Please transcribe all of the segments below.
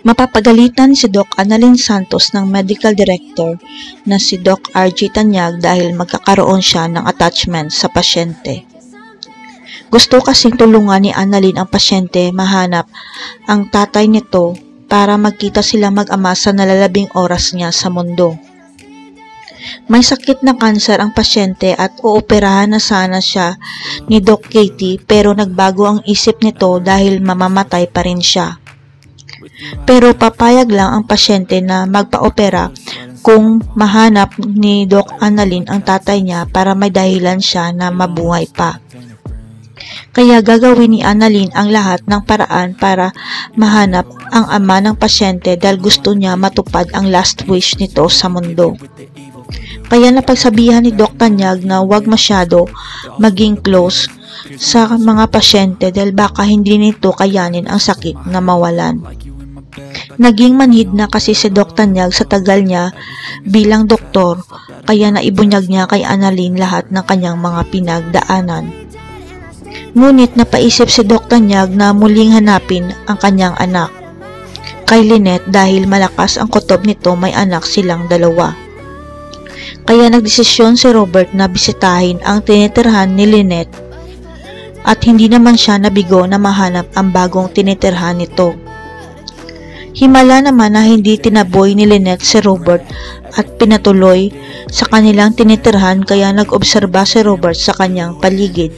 Mapapagalitan si Doc Annalyn Santos ng medical director na si Doc RJ Tanyag dahil magkakaroon siya ng attachment sa pasyente. Gusto kasing tulungan ni Annalyn ang pasyente mahanap ang tatay nito para magkita sila mag-ama sa nalalabing oras niya sa mundo. May sakit na kanser ang pasyente at ooperahan na sana siya ni Doc Katie pero nagbago ang isip nito dahil mamamatay pa rin siya. Pero papayag lang ang pasyente na magpa-opera kung mahanap ni Doc Annalyn ang tatay niya para may dahilan siya na mabuhay pa. Kaya gagawin ni Annalyn ang lahat ng paraan para mahanap ang ama ng pasyente dahil gusto niya matupad ang last wish nito sa mundo. Kaya napagsabihan ni Doc Tanyag na huwag masyado maging close sa mga pasyente dahil baka hindi nito kayanin ang sakit na mawalan. Naging manhid na kasi si Doc Tanyag sa tagal niya bilang doktor kaya naibunyag niya kay Annalyn lahat ng kanyang mga pinagdaanan. Ngunit napaisip si Doc Tanyag na muling hanapin ang kanyang anak kay Lynette dahil malakas ang kutob nito, may anak silang dalawa. Kaya nagdesisyon si Robert na bisitahin ang tinitirhan ni Lynette at hindi naman siya nabigo na mahanap ang bagong tinitirhan nito. Himala naman na hindi tinaboy ni Lynette si Robert at pinatuloy sa kanilang tinitirhan kaya nag-obserba si Robert sa kanyang paligid.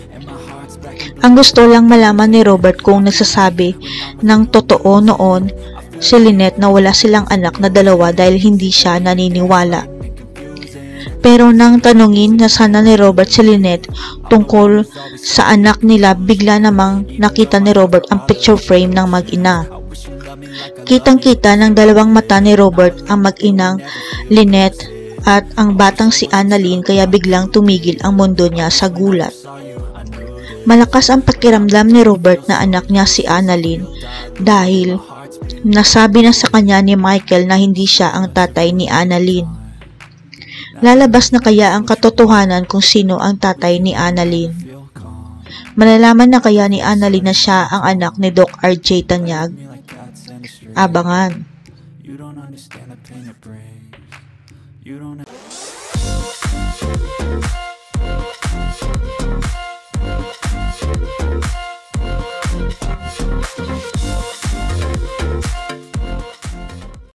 Ang gusto lang malaman ni Robert kung nagsasabi ng totoo noon si Lynette na wala silang anak na dalawa dahil hindi siya naniniwala. Pero nang tanungin na sana ni Robert si Lynette tungkol sa anak nila, bigla namang nakita ni Robert ang picture frame ng mag-ina. Kitang-kita ng dalawang mata ni Robert ang mag-inang Lynette at ang batang si Annalyn kaya biglang tumigil ang mundo niya sa gulat. Malakas ang pakiramdam ni Robert na anak niya si Annalyn dahil nasabi na sa kanya ni Michael na hindi siya ang tatay ni Annalyn. Lalabas na kaya ang katotohanan kung sino ang tatay ni Annalyn? Malalaman na kaya ni Annalyn na siya ang anak ni Doc RJ Tanyag? Abangan! You don't understand the pain it brings. You don't